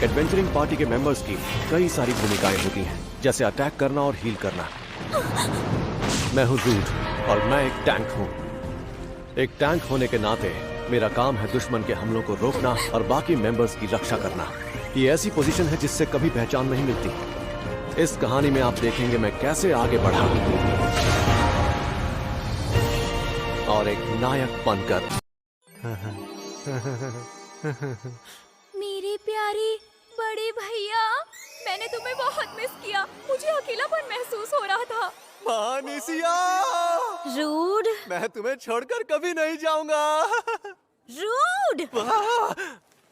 एक adventuring party के members की कई सारी भूमिकाएं होती हैं, जैसे अटैक करना और हील करना। मैं हूँ रूड और मैं एक टैंक हूँ। एक टैंक होने के नाते मेरा काम है दुश्मन के हमलों को रोकना और बाकी मेंबर्स की रक्षा करना। ये ऐसी पोजीशन है जिससे कभी पहचान नहीं मिलती। इस कहानी में आप देखेंगे मैं कैसे आगे बढ़ा और एक नायक बनकर। मेरी प्यारी बड़ी भैया, मैंने तुम्हें बहुत मिस किया। मुझे अकेलापन महसूस हो रहा था। मानिसिया, रूड, मैं तुम्हें छोड़कर कभी नहीं जाऊंगा। रूड।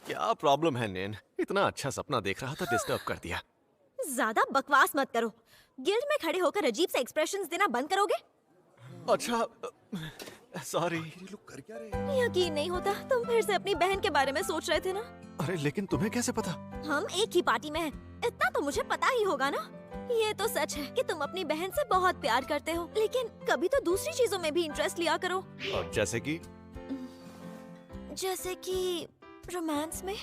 क्या प्रॉब्लम है नैन? इतना अच्छा सपना देख रहा था, डिस्टर्ब कर दिया। ज्यादा बकवास मत करो। गिल्ड में खड़े होकर अजीब से एक्सप्रेशंस देना बंद करोगे? अच्छा, सॉरी। कर क्या रहे? यकीन नहीं होता, तुम फिर से अपनी बहन के बारे में सोच रहे थे ना? अरे लेकिन तुम्हें कैसे पता? हम एक ही पार्टी में हैं, इतना तो मुझे पता ही होगा ना। ये तो सच है कि तुम अपनी बहन से बहुत प्यार करते हो, लेकिन कभी तो दूसरी चीजों में भी इंटरेस्ट लिया करो। और जैसे कि रोमांस में।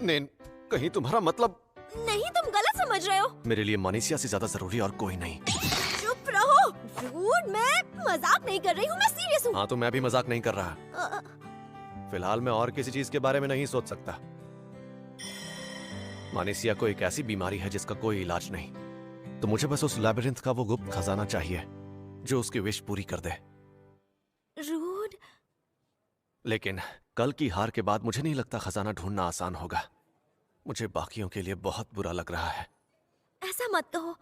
नैन, कहीं तुम्हारा मतलब? नहीं, तुम गलत समझ रहे हो। मेरे लिए मानिसिया से ज्यादा जरूरी और कोई नहीं। चुप रहो। रूड, मैं मजाक नहीं कर रही हूँ, मैं सीरियस हूँ। हाँ, तो मैं भी मजाक नहीं कर रहा। फिलहाल मैं और किसी चीज के बारे में नहीं सोच सकता। मानिसिया को एक ऐसी बीमारी है जिसका कोई इलाज नहीं, तो मुझे बस उस लैबिरिंथ का वो गुप्त खजाना चाहिए जो उसकी विश पूरी कर दे। रूड, लेकिन कल की हार के बाद मुझे नहीं लगता खजाना ढूंढना आसान होगा। मुझे बाकियों के लिए बहुत बुरा लग रहा है। ऐसा मत कहो।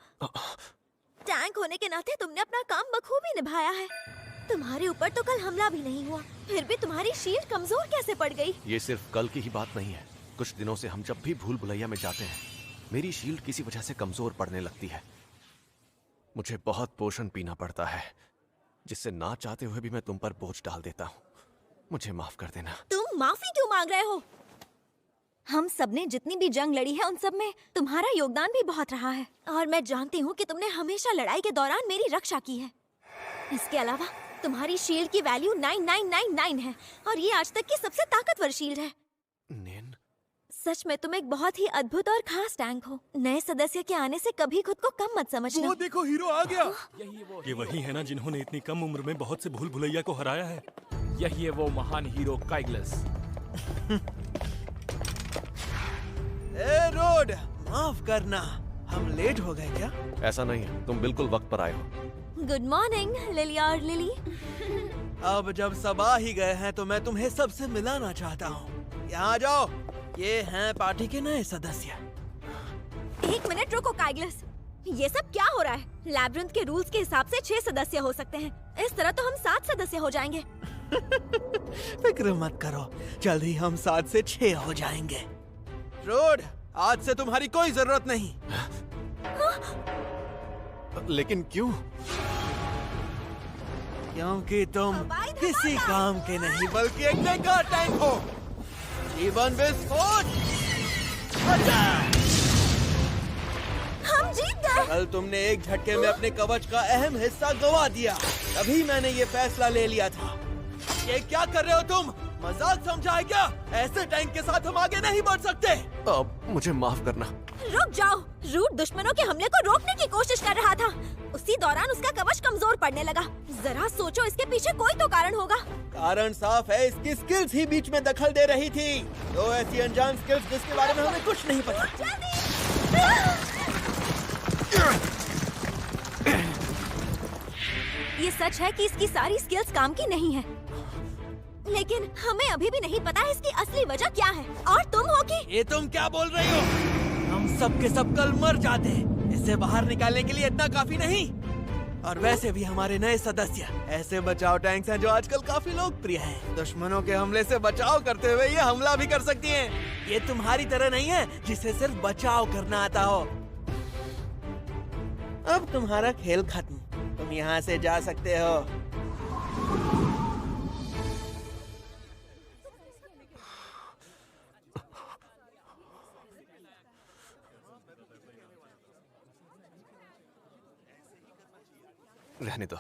टैंक होने के नाते तुमने अपना काम बखूबी निभाया है। तुम्हारे ऊपर तो कल हमला भी नहीं हुआ, फिर भी तुम्हारी शील्ड कमजोर कैसे पड़ गई? ये सिर्फ कल की ही बात नहीं है। कुछ दिनों से हम जब भी भूल भुलैया में जाते हैं, मेरी शील्ड किसी वजह से कमजोर पड़ने लगती है। मुझे बहुत पोषण पीना पड़ता है, जिससे ना चाहते हुए भी मैं तुम पर बोझ डाल देता हूँ। मुझे माफ कर देना। तुम माफी क्यों मांग रहे हो? हम सबने जितनी भी जंग लड़ी है, उन सब में तुम्हारा योगदान भी बहुत रहा है, और मैं जानती हूँ कि तुमने हमेशा लड़ाई के दौरान मेरी रक्षा की है। इसके अलावा तुम्हारी शील्ड की वैल्यू 9999 है, और ये आज तक की सबसे ताकतवर शील्ड है। नैन, सच में तुम एक बहुत ही अद्भुत और खास टैंक हो। नए सदस्य के आने से कभी खुद को कम मत समझना। वो देखो, हीरो आ गया। ये वही है ना जिन्होंने इतनी कम उम्र में बहुत से भूल भुलैया को हराया है। यही है वो महान हीरो काइग्लस। ए रोड, माफ करना, हम लेट हो गए क्या? ऐसा नहीं है, तुम बिल्कुल वक्त पर आए हो। गुड मॉर्निंग लिली और लिली। अब जब सब आ ही गए हैं तो मैं तुम्हें सबसे मिलाना चाहता हूँ। यहाँ आ जाओ, ये हैं पार्टी के नए सदस्य। एक मिनट रुको काइग्लस, ये सब क्या हो रहा है? लैब्रिंथ के रूल्स के हिसाब से 6 सदस्य हो सकते हैं, इस तरह तो हम 7 सदस्य हो जाएंगे। फिक्र मत करो, जल्द ही हम 7 से 6 हो जाएंगे। रोड, आज से तुम्हारी कोई जरूरत नहीं। लेकिन क्यों? क्योंकि तुम हवाई धमाका! किसी काम के नहीं बल्कि एक मेगा टैंक हो। जीवन विस्फोट! हम जीत गए। कल तुमने एक झटके में अपने कवच का अहम हिस्सा गवा दिया, तभी मैंने ये फैसला ले लिया था। ये क्या कर रहे हो तुम? मजाक समझा है क्या? ऐसे टैंक के साथ हम आगे नहीं बढ़ सकते। अब मुझे माफ करना। रुक जाओ। रूट दुश्मनों के हमले को रोकने की कोशिश कर रहा था, उसी दौरान उसका कवच कमजोर पड़ने लगा। जरा सोचो, इसके पीछे कोई तो कारण होगा। कारण साफ है, इसकी स्किल्स ही बीच में दखल दे रही थी। दो ऐसी अनजान स्किल्स जिसके बारे में हमें कुछ नहीं पता। ये सच है कि इसकी सारी स्किल्स काम की नहीं है, लेकिन हमें अभी भी नहीं पता है इसकी असली वजह क्या है। और तुम हो कि ये तुम क्या बोल रही हो? हम सब के सब कल मर जाते, इसे बाहर निकालने के लिए इतना काफी नहीं। और वैसे भी हमारे नए सदस्य ऐसे बचाव टैंक्स हैं जो आजकल काफी लोकप्रिय हैं। दुश्मनों के हमले से बचाव करते हुए ये हमला भी कर सकती हैं। ये तुम्हारी तरह नहीं है जिसे सिर्फ बचाव करना आता हो। अब तुम्हारा खेल खत्म, तुम यहाँ से जा सकते हो। रहने दो।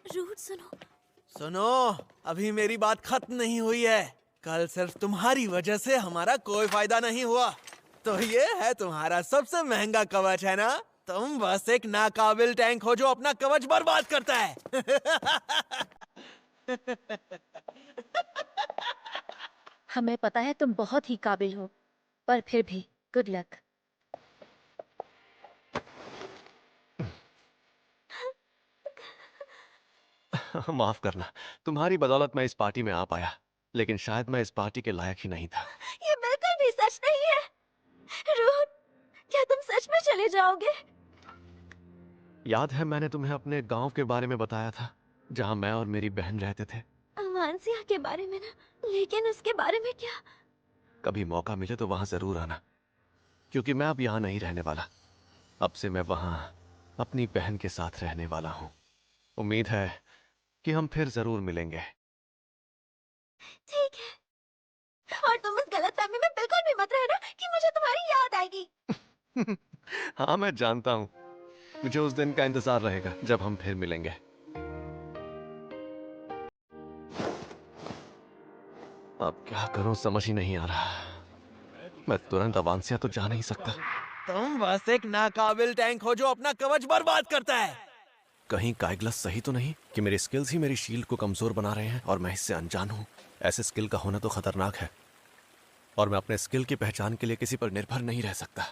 रूट सुनो। सुनो, अभी मेरी बात खत्म नहीं हुई है। कल सिर्फ तुम्हारी वजह से हमारा कोई फायदा नहीं हुआ। तो ये है तुम्हारा सबसे महंगा कवच, है ना? तुम बस एक नाकाबिल टैंक हो जो अपना कवच बर्बाद करता है। हमें पता है तुम बहुत ही काबिल हो, पर फिर भी गुड लक। माफ करना, तुम्हारी बदौलत मैं इस पार्टी में आ पाया, लेकिन शायद मैं इस पार्टी के लायक ही नहीं था। ये बिल्कुल भी सच नहीं है। रूट, क्या तुम सच में चले जाओगे? याद है मैंने तुम्हें अपने गांव के बारे में बताया था, जहां मैं और मेरी बहन रहते थे। मानसिया के बारे में ना, लेकिन उसके बारे में क्या? कभी मौका मिले तो वहां जरूर आना, क्योंकि मैं अब यहाँ नहीं रहने वाला। अब से मैं वहां अपनी बहन के साथ रहने वाला हूँ। उम्मीद है कि हम फिर जरूर मिलेंगे। ठीक है, और तुम इस गलतफहमी में बिल्कुल भी मत रहना कि मुझे तुम्हारी याद आएगी। हाँ, मैं जानता हूँ। मुझे उस दिन का इंतजार रहेगा जब हम फिर मिलेंगे। अब क्या करूं समझ ही नहीं आ रहा। मैं तुरंत अवांसिया तो जा नहीं सकता। तुम बस एक नाकाबिल टैंक हो जो अपना कवच बर्बाद करता है। कहीं काइग्लस सही तो नहीं कि मेरे स्किल्स ही मेरी शील्ड को कमजोर बना रहे हैं और मैं इससे अनजान हूं। ऐसे स्किल का होना तो खतरनाक है, और मैं अपने स्किल की पहचान के लिए किसी पर निर्भर नहीं रह सकता।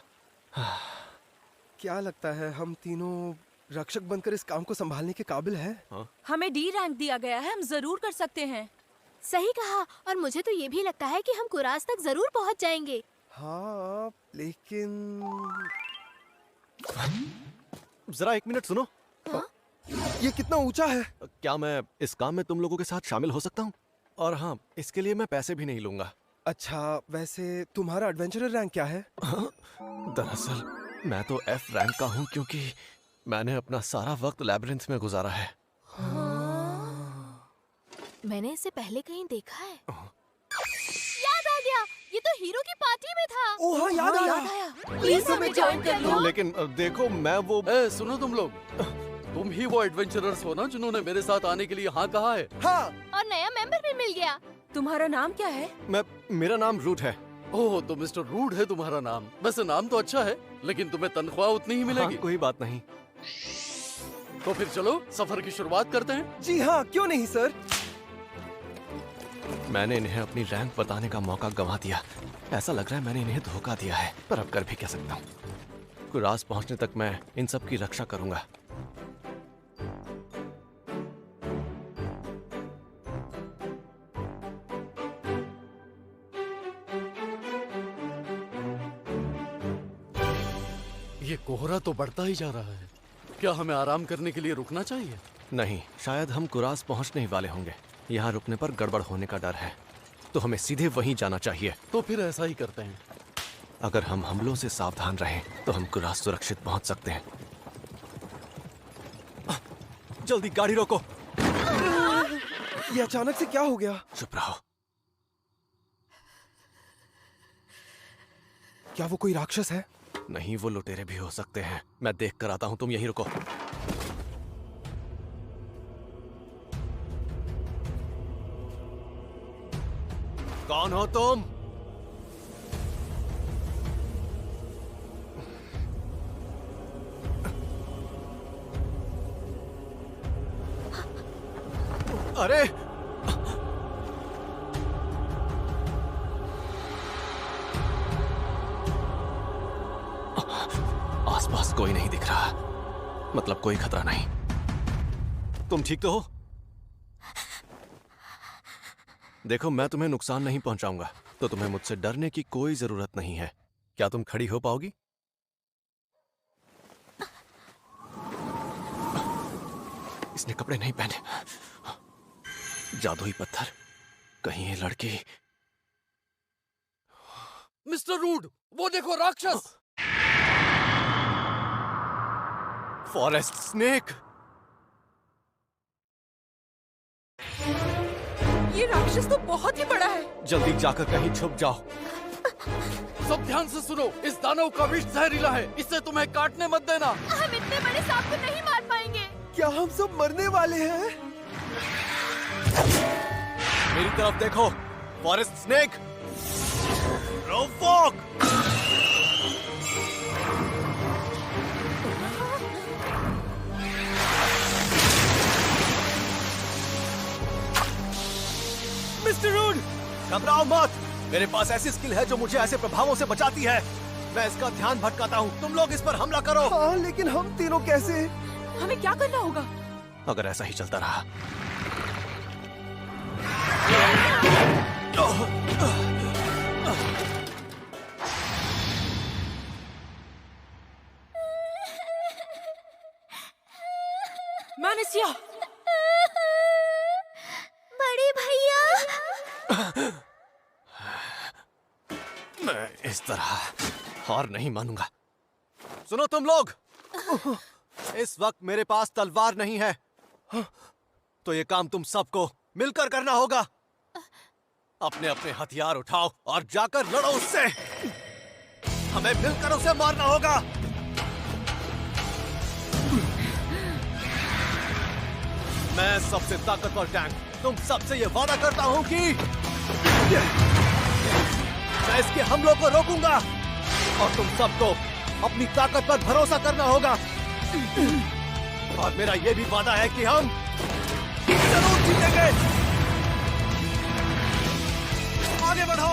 क्या लगता है हम तीनों रक्षक बनकर इस काम को संभालने के काबिल हैं? हमें डी रैंक दिया गया है, हम जरूर कर सकते हैं। सही कहा, और मुझे तो ये भी लगता है कि हम कुरास तक जरूर पहुंच जाएंगे। हाँ, लेकिन जरा एक मिनट सुनो। ये कितना ऊंचा है? क्या मैं इस काम में तुम लोगों के साथ शामिल हो सकता हूँ? और हाँ, इसके लिए मैं पैसे भी नहीं लूंगा। अच्छा, वैसे तुम्हारा एडवेंचरर रैंक क्या है? दरअसल मैं तो F रैंक का हूँ, क्योंकि मैंने अपना सारा वक्त लैबिरिंथ में गुजारा है। मैंने इसे पहले कहीं देखा है। याद आ गया, ये तो हीरो की पार्टी में था। ओह हाँ, याद आया। प्लीज हमें ज्वाइन कर लो। लेकिन देखो, मैं वो सुनो तुम लोग, तुम ही वो एडवेंचरर्स हो ना जिन्होंने मेरे साथ आने के लिए हाँ कहा है? हाँ। और नया मेंबर भी मिल गया। तुम्हारा नाम क्या है? मेरा नाम रूट है। ओह, तो मिस्टर रूड है तुम्हारा नाम। वैसे नाम तो अच्छा है, लेकिन तुम्हें तनख्वाह उतनी ही मिलेगी। हाँ, कोई बात नहीं। तो फिर चलो सफर की शुरुआत करते हैं। जी हाँ, क्यों नहीं सर। मैंने इन्हें अपनी रैंक बताने का मौका गंवा दिया। ऐसा लग रहा है मैंने इन्हें धोखा दिया है, पर अब कर भी क्या सकता हूँ। कुरास पहुंचने तक मैं इन सब की रक्षा करूंगा। ये कोहरा तो बढ़ता ही जा रहा है। क्या हमें आराम करने के लिए रुकना चाहिए? नहीं, शायद हम कुरास पहुंचने ही वाले होंगे। यहाँ रुकने पर गड़बड़ होने का डर है, तो हमें सीधे वहीं जाना चाहिए। तो फिर ऐसा ही करते हैं। अगर हम हमलों से सावधान रहें तो हम कुरास सुरक्षित पहुंच सकते हैं। जल्दी गाड़ी रोको। ये अचानक से क्या हो गया? चुप रहो। क्या वो कोई राक्षस है? नहीं, वो लुटेरे भी हो सकते हैं। मैं देख कर आता हूं, तुम यहीं रुको। कौन हो तुम? अरे आसपास कोई नहीं दिख रहा, मतलब कोई खतरा नहीं। तुम ठीक तो हो? देखो, मैं तुम्हें नुकसान नहीं पहुंचाऊंगा, तो तुम्हें मुझसे डरने की कोई जरूरत नहीं है। क्या तुम खड़ी हो पाओगी? इसने कपड़े नहीं पहने। जादुई पत्थर, कहीं ये लड़की। मिस्टर रूड, वो देखो राक्षस। Forest snake. ये राक्षस तो बहुत ही बड़ा है। जल्दी जाकर कहीं छुप जाओ। सब ध्यान से सुनो, इस दानव का विष जहरीला है, इससे तुम्हें काटने मत देना। हम इतने बड़े सांप को नहीं मार पाएंगे। क्या हम सब मरने वाले हैं? मेरी तरफ देखो, फॉरेस्ट स्नेक, रोफॉक। मिस्टर रूड, घबराओ मत। मेरे पास ऐसी स्किल है जो मुझे ऐसे प्रभावों से बचाती है। मैं इसका ध्यान भटकाता हूँ, तुम लोग इस पर हमला करो। हाँ, लेकिन हम तीनों कैसे? हमें क्या करना होगा? अगर ऐसा ही चलता रहा मैनेसिया, बड़े भैया, मैं इस तरह हार नहीं मानूंगा। सुनो तुम लोग, इस वक्त मेरे पास तलवार नहीं है, तो ये काम तुम सबको मिलकर करना होगा। अपने अपने हथियार उठाओ और जाकर लड़ो उससे। हमें मिलकर उसे मारना होगा। मैं सबसे ताकतवर टैंक तुम सबसे ये वादा करता हूं कि मैं इसके हमलों को रोकूंगा और तुम सबको अपनी ताकत पर भरोसा करना होगा। और मेरा ये भी वादा है कि हम जरूर जीतेंगे। आगे बढ़ो।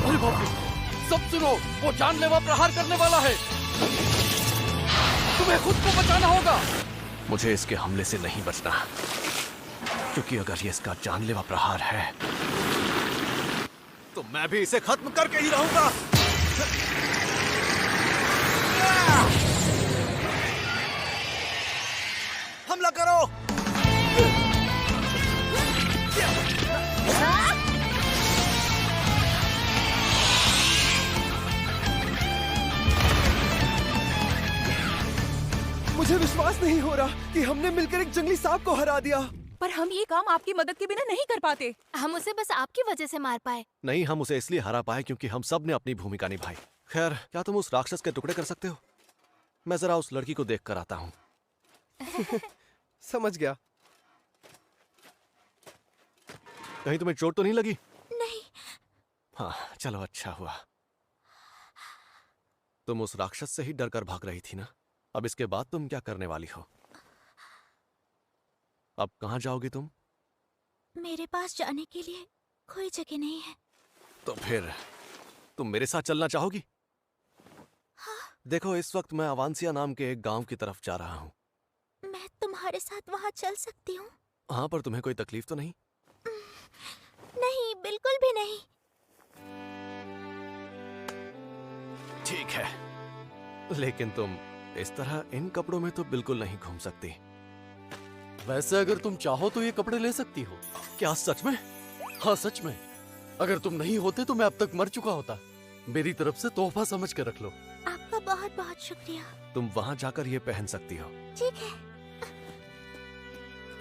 अरे बाप रे, सब सुनो, वो जानलेवा प्रहार करने वाला है। तुम्हें खुद को बचाना होगा। मुझे इसके हमले से नहीं बचना, क्योंकि अगर ये इसका जानलेवा प्रहार है तो मैं भी इसे खत्म करके ही रहूंगा। हमला करो। मुझे विश्वास नहीं हो रहा कि हमने मिलकर एक जंगली सांप को हरा दिया। पर हम ये काम आपकी मदद के बिना नहीं कर पाते। हम उसे बस आपकी वजह से मार पाए। नहीं, हम उसे इसलिए हरा पाए क्योंकि हम सब ने अपनी भूमिका निभाई। खैर, क्या तुम उस राक्षस के टुकड़े कर सकते हो? मैं जरा उस लड़की को देख कर आता हूँ। समझ गया। कहीं तुम्हें चोट तो नहीं लगी? नहीं। हाँ, चलो अच्छा हुआ। तुम उस राक्षस से ही डर कर भाग रही थी ना? अब इसके बाद तुम क्या करने वाली हो? अब कहाँ जाओगी तुम? मेरे पास जाने के लिए कोई जगह नहीं है। तो फिर तुम मेरे साथ चलना चाहोगी? हाँ। देखो, इस वक्त मैं अवांसिया नाम के एक गांव की तरफ जा रहा हूँ। मैं तुम्हारे साथ वहाँ चल सकती हूँ? हाँ, पर तुम्हें कोई तकलीफ तो नहीं? नहीं, बिल्कुल भी नहीं। ठीक है, लेकिन तुम इस तरह इन कपड़ों में तो बिल्कुल नहीं घूम सकती। वैसे अगर तुम चाहो तो ये कपड़े ले सकती हो। क्या सच में? हाँ, सच में। अगर तुम नहीं होते तो मैं अब तक मर चुका होता। मेरी तरफ से तोहफा समझ के रख लो। आपका बहुत बहुत शुक्रिया। तुम वहां जाकर ये पहन सकती हो। ठीक है।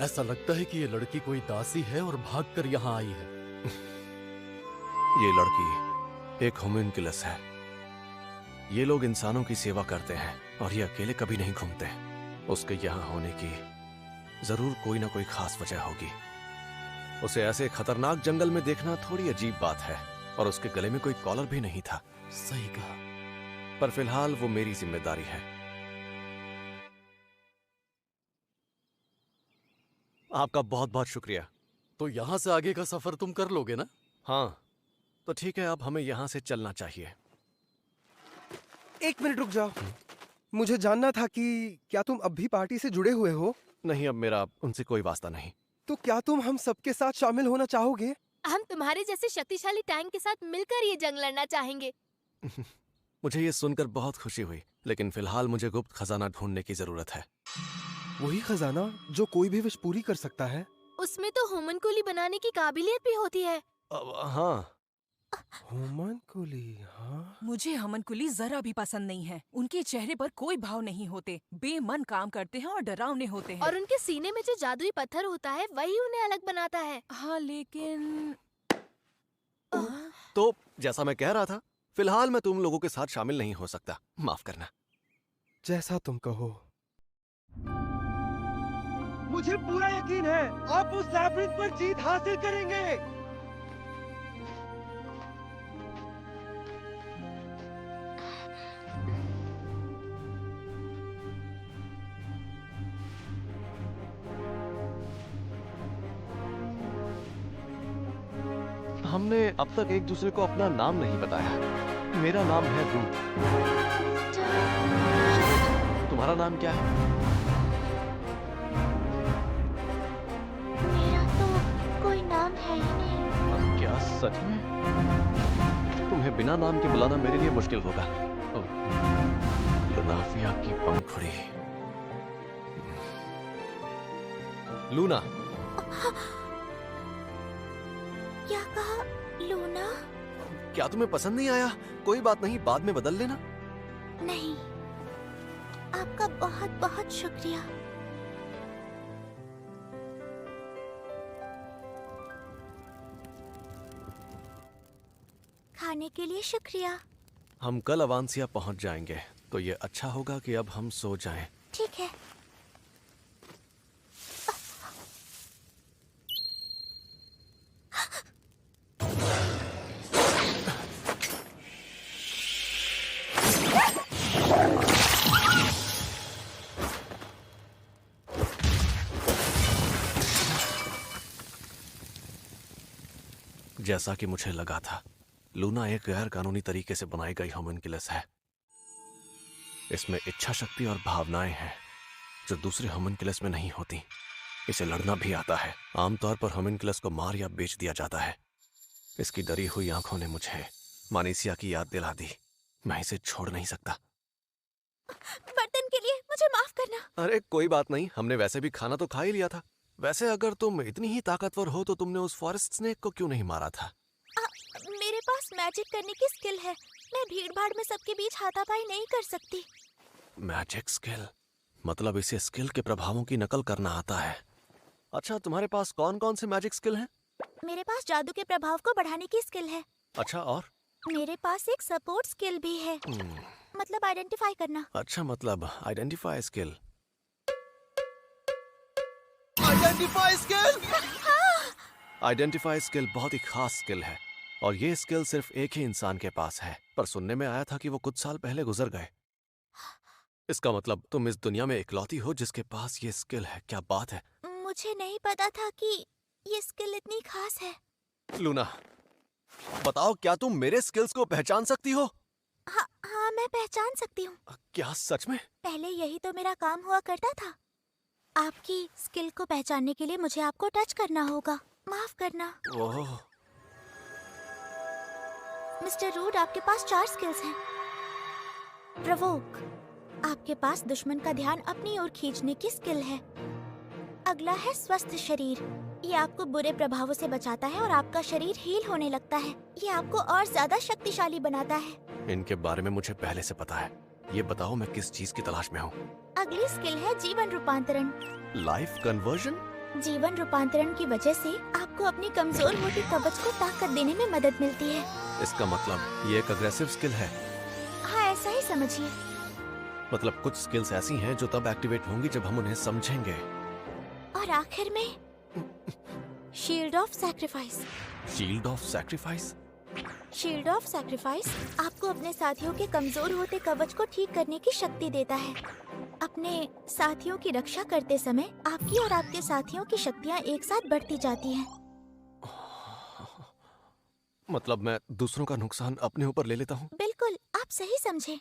ऐसा लगता है कि ये लड़की कोई दासी है और भागकर यहाँ आई है। ये लड़की एक होम्यूनकुलस है। ये लोग इंसानों की सेवा करते हैं और ये अकेले कभी नहीं घूमते। उसके यहाँ होने की जरूर कोई ना कोई खास वजह होगी। उसे ऐसे खतरनाक जंगल में देखना थोड़ी अजीब बात है, और उसके गले में कोई कॉलर भी नहीं था। सही कहा। पर फिलहाल वो मेरी जिम्मेदारी है। आपका बहुत बहुत शुक्रिया। तो यहाँ से आगे का सफर तुम कर लोगे ना? हाँ, तो ठीक है, अब हमें यहाँ से चलना चाहिए। एक मिनट रुक जाओ। मुझे जानना था कि क्या तुम अब भी पार्टी से जुड़े हुए हो? नहीं, अब मेरा उनसे कोई वास्ता नहीं। तो क्या तुम हम सबके साथ शामिल होना चाहोगे? हम तुम्हारे जैसे शक्तिशाली टैंक के साथ मिलकर ये जंग लड़ना चाहेंगे। मुझे ये सुनकर बहुत खुशी हुई, लेकिन फिलहाल मुझे गुप्त खजाना ढूंढने की जरूरत है। वही खजाना जो कोई भी विश पूरी कर सकता है। उसमें तो होमनकुली बनाने की काबिलियत भी होती है। हाँ। होमनकुली, हाँ। मुझे हमनकुली जरा भी पसंद नहीं है। उनके चेहरे पर कोई भाव नहीं होते, बेमन काम करते हैं और डरावने होते हैं। और उनके सीने में जो जादुई पत्थर होता है वही उन्हें अलग बनाता है। हाँ, लेकिन तो जैसा मैं कह रहा था, फिलहाल मैं तुम लोगों के साथ शामिल नहीं हो सकता, माफ करना। जैसा तुम कहो। मुझे पूरा यकीन है आप उस लैब्रिंथ पर जीत हासिल करेंगे। हमने अब तक एक दूसरे को अपना नाम नहीं बताया। मेरा नाम है रूट। तुम्हारा नाम क्या है? मेरा तो कोई नाम है ही नहीं। क्या सच में? तुम्हें बिना नाम के बुलाना मेरे लिए मुश्किल होगा। लुनाफिया की पंखुड़ी। लूना। क्या कहा? लूना? क्या तुम्हें पसंद नहीं आया? कोई बात नहीं, बाद में बदल लेना। नहीं, आपका बहुत बहुत शुक्रिया। खाने के लिए शुक्रिया। हम कल अवांसिया पहुंच जाएंगे, तो ये अच्छा होगा कि अब हम सो जाएं। ठीक है। जैसा कि मुझे लगा था, लूना एक गैर कानूनी तरीके से बनाई गई होम्युनकुलस है। इसमें इच्छा शक्ति और भावनाएं हैं जो दूसरे होम्युनकुलस में नहीं होती। इसे लड़ना भी आता है। आमतौर पर होम्युनकुलस को मार या बेच दिया जाता है। इसकी डरी हुई आंखों ने मुझे मानीसिया की याद दिला दी। मैं इसे छोड़ नहीं सकता। बर्तन के लिए मुझे माफ करना। अरे कोई बात नहीं, हमने वैसे भी खाना तो खा ही लिया था। वैसे अगर तुम इतनी ही ताकतवर हो तो तुमने उस फॉरेस्ट स्नेक को क्यों नहीं मारा था? मेरे पास मैजिक करने की स्किल है। मैं भीड़ भाड़ में सबके बीच हाथापाई नहीं कर सकती। Magic skill? मतलब इसे स्किल के प्रभावों की नकल करना आता है। अच्छा, तुम्हारे पास कौन कौन से मैजिक स्किल हैं? मेरे पास जादू के प्रभाव को बढ़ाने की स्किल है। अच्छा, और? मेरे पास एक सपोर्ट स्किल भी है। मतलब आइडेंटिफाई करना। अच्छा, मतलब identify skill. Identify skill? Identify skill बहुत ही खास स्किल है और ये स्किल सिर्फ एक ही इंसान के पास है, पर सुनने में आया था कि वो कुछ साल पहले गुजर गए। इसका मतलब तुम इस दुनिया में इकलौती हो जिसके पास ये स्किल है। क्या बात है! मुझे नहीं पता था कि ये स्किल इतनी खास है। लूना, बताओ, क्या तुम मेरे स्किल्स को पहचान सकती हो? हाँ, मैं पहचान सकती हूँ। क्या सच में? पहले यही तो मेरा काम हुआ करता था। आपकी स्किल को पहचानने के लिए मुझे आपको टच करना होगा। माफ करना। ओह, मिस्टर रूड, आपके पास 4 स्किल्स हैं। प्रवोक, आपके पास दुश्मन का ध्यान अपनी ओर खींचने की स्किल है। अगला है स्वस्थ शरीर। ये आपको बुरे प्रभावों से बचाता है और आपका शरीर हील होने लगता है। ये आपको और ज्यादा शक्तिशाली बनाता है। इनके बारे में मुझे पहले से पता है। ये बताओ, मैं किस चीज की तलाश में हूँ? अगली स्किल है जीवन रूपांतरण। Life conversion? जीवन रूपांतरण की वजह से आपको अपनी कमजोर होती कवच को ताकत देने में मदद मिलती है। इसका मतलब ये एक अग्रेसिव स्किल है? हाँ, ऐसा ही समझिए। मतलब कुछ स्किल्स ऐसी हैं जो तब एक्टिवेट होंगी जब हम उन्हें समझेंगे। और आखिर में shield of sacrifice. Shield of sacrifice? Shield of sacrifice आपको अपने साथियों के कमजोर होते कवच को ठीक करने की शक्ति देता है। अपने साथियों की रक्षा करते समय आपकी और आपके साथियों की शक्तियाँ एक साथ बढ़ती जाती हैं। मतलब मैं दूसरों का नुकसान अपने ऊपर ले लेता हूँ? बिल्कुल, आप सही समझे।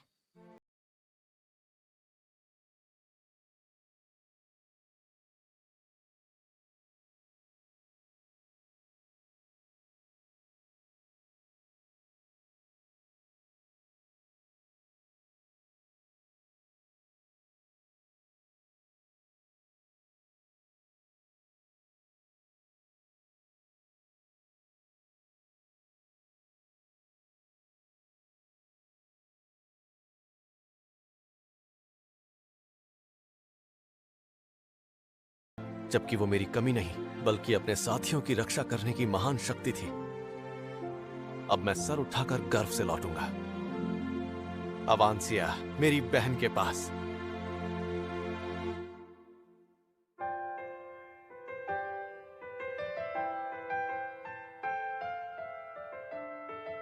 जबकि वो मेरी कमी नहीं बल्कि अपने साथियों की रक्षा करने की महान शक्ति थी। अब मैं सर उठाकर गर्व से लौटूंगा अवांसिया, मेरी बहन के पास।